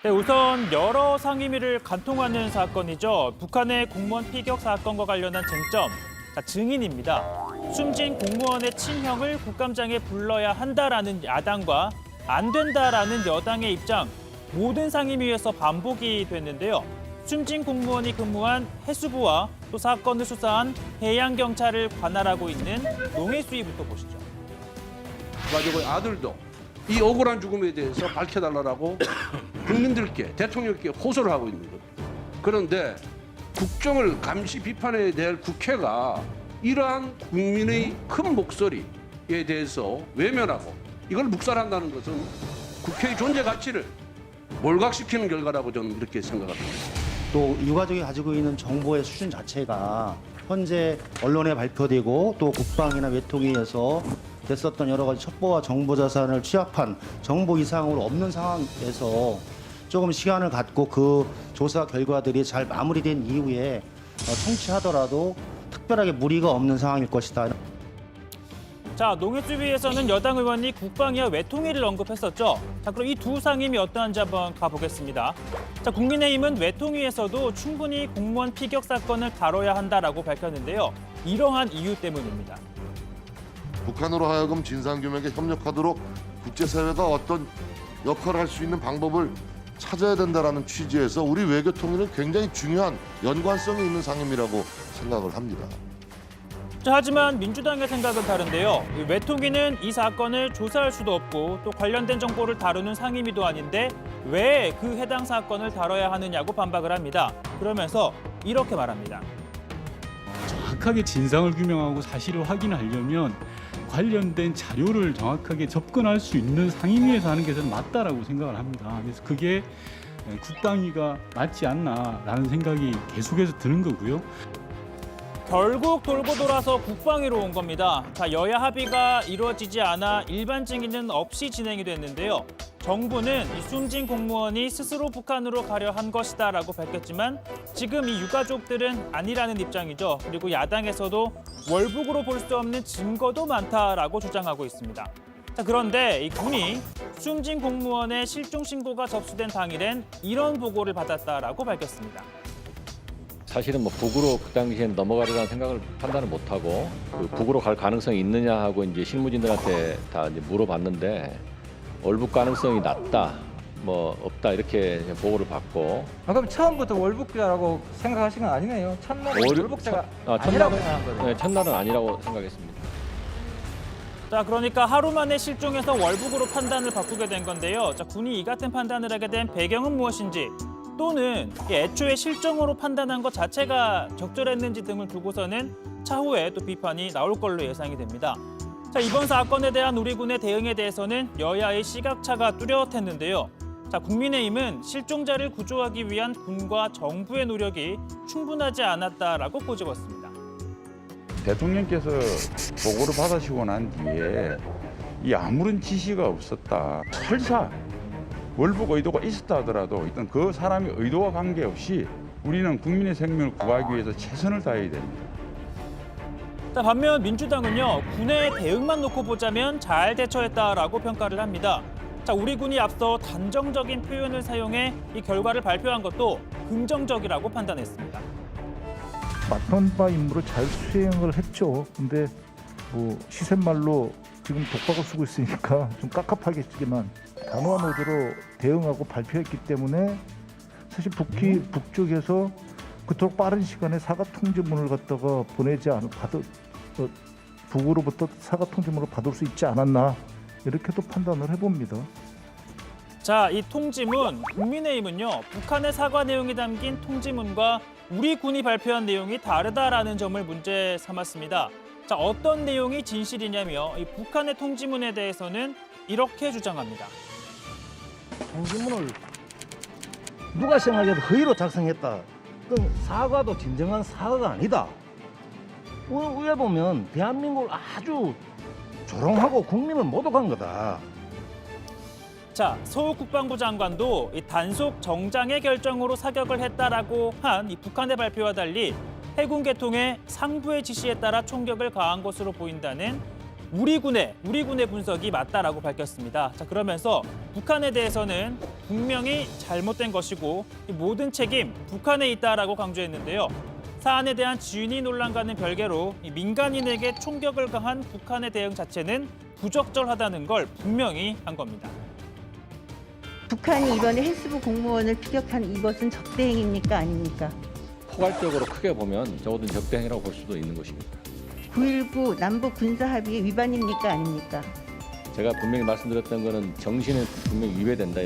네, 우선 여러 상임위를 관통하는 사건이죠. 북한의 공무원 피격 사건과 관련한 쟁점, 증인입니다. 숨진 공무원의 친형을 국감장에 불러야 한다라는 야당과 안 된다라는 여당의 입장, 모든 상임위에서 반복이 됐는데요. 숨진 공무원이 근무한 해수부와 또 사건을 수사한 해양경찰을 관할하고 있는 농해수위부터 보시죠. 가지고 아들도 이 억울한 죽음에 대해서 밝혀달라고 국민들께 대통령께 호소를 하고 있는 겁니다. 그런데 국정을 감시 비판해야 될 국회가 이러한 국민의 큰 목소리에 대해서 외면하고 이걸 묵살한다는 것은 국회의 존재 가치를 몰각시키는 결과라고 저는 이렇게 생각합니다. 또 유가족이 가지고 있는 정보의 수준 자체가 현재 언론에 발표되고 또 국방이나 외통위에서 됐었던 여러 가지 첩보와 정보 자산을 취합한 정보 이상으로 없는 상황에서 조금 시간을 갖고 그 조사 결과들이 잘 마무리된 이후에 청취하더라도 특별하게 무리가 없는 상황일 것이다. 자, 농해수위에서는 여당 의원이 국방위와 외통위를 언급했었죠. 자, 그럼 이 두 상임이 어떠한지 한번 가보겠습니다. 자, 국민의힘은 외통위에서도 충분히 공무원 피격 사건을 다뤄야 한다라고 밝혔는데요. 이러한 이유 때문입니다. 북한으로 하여금 진상규명에 협력하도록 국제사회가 어떤 역할을 할 수 있는 방법을 찾아야 된다는 취지에서 우리 외교통일은 굉장히 중요한 연관성이 있는 상임이라고 생각을 합니다. 자, 하지만 민주당의 생각은 다른데요. 외통위는 이 사건을 조사할 수도 없고 또 관련된 정보를 다루는 상임위도 아닌데 왜 그 해당 사건을 다뤄야 하느냐고 반박을 합니다. 그러면서 이렇게 말합니다. 정확하게 진상을 규명하고 사실을 확인하려면 관련된 자료를 정확하게 접근할 수 있는 상임위에서 하는 게 저는 맞다라고 생각을 합니다. 그래서 그게 국방위가 맞지 않나라는 생각이 계속해서 드는 거고요. 결국 돌고 돌아서 국방위로 온 겁니다. 자, 여야 합의가 이루어지지 않아 일반 증인은 없이 진행이 됐는데요. 정부는 이 숨진 공무원이 스스로 북한으로 가려 한 것이다라고 밝혔지만 지금 이 유가족들은 아니라는 입장이죠. 그리고 야당에서도 월북으로 볼 수 없는 증거도 많다라고 주장하고 있습니다. 자, 그런데 이 군이 숨진 공무원의 실종 신고가 접수된 당일엔 이런 보고를 받았다라고 밝혔습니다. 사실은 뭐 북으로 그 당시엔 넘어가려는 생각을 판단을 못하고 그 북으로 갈 가능성이 있느냐 하고 이제 실무진들한테 다 이제 물어봤는데 월북 가능성이 낮다, 뭐 없다 이렇게 보고를 받고. 그럼 처음부터 월북자라고 생각하신 건 아니네요. 첫날에 월북자가 아니라고 생각한 거예요. 네, 첫날은 아니라고 생각했습니다. 자, 그러니까 하루 만에 실종해서 월북으로 판단을 바꾸게 된 건데요. 자, 군이 이 같은 판단을 하게 된 배경은 무엇인지 또는 애초에 실종으로 판단한 것 자체가 적절했는지 등을 두고서는 차후에 또 비판이 나올 걸로 예상이 됩니다. 자, 이번 사건에 대한 우리 군의 대응에 대해서는 여야의 시각차가 뚜렷했는데요. 자, 국민의힘은 실종자를 구조하기 위한 군과 정부의 노력이 충분하지 않았다라고 꼬집었습니다. 대통령께서 보고를 받으시고 난 뒤에 이 아무런 지시가 없었다. 설사 월북 의도가 있었다 하더라도 일단 그 사람의 의도와 관계없이 우리는 국민의 생명을 구하기 위해서 최선을 다해야 됩니다. 자, 반면 민주당은요, 군의 대응만 놓고 보자면 잘 대처했다라고 평가를 합니다. 자, 우리 군이 앞서 단정적인 표현을 사용해 이 결과를 발표한 것도 긍정적이라고 판단했습니다. 맡은 바 임무를 잘 수행을 했죠. 근데 뭐 시샘말로 지금 독박을 쓰고 있으니까 좀 깝깝하겠지만 단호한 어조로 대응하고 발표했기 때문에 사실 북쪽에서 그토록 빠른 시간에 사과 통지문을 갖다가 북으로부터 사과 통지문을 받을 수 있지 않았나 이렇게도 판단을 해봅니다. 자, 이 통지문, 국민의힘은요, 북한의 사과 내용이 담긴 통지문과 우리 군이 발표한 내용이 다르다라는 점을 문제 삼았습니다. 자, 어떤 내용이 진실이냐며 이 북한의 통지문에 대해서는 이렇게 주장합니다. 통지문을 누가 생각해도 허위로 작성했다. 그건 사과도 진정한 사과가 아니다. 왜 보면 대한민국을 아주 조롱하고 국민을 모독한 거다. 자, 서욱 국방부 장관도 이 단속 정장의 결정으로 사격을 했다라고 한 이 북한의 발표와 달리 해군 계통의 상부의 지시에 따라 총격을 가한 것으로 보인다는 우리 군의 분석이 맞다라고 밝혔습니다. 자, 그러면서 북한에 대해서는 분명히 잘못된 것이고 이 모든 책임 북한에 있다라고 강조했는데요. 사안에 대한 진위 논란과는 별개로 이 민간인에게 총격을 가한 북한의 대응 자체는 부적절하다는 걸 분명히 한 겁니다. 북한이 이번에 헬스부 공무원을 피격한 이것은 적대행위입니까 아닙니까? 포괄적으로 크게 보면 적어도 적대행위라고 볼 수도 있는 것입니다. 9.19 남북 군사합의 위반입니까 아닙니까? 제가 분명히 말씀드렸던 거는 정신에 분명히 위배된다.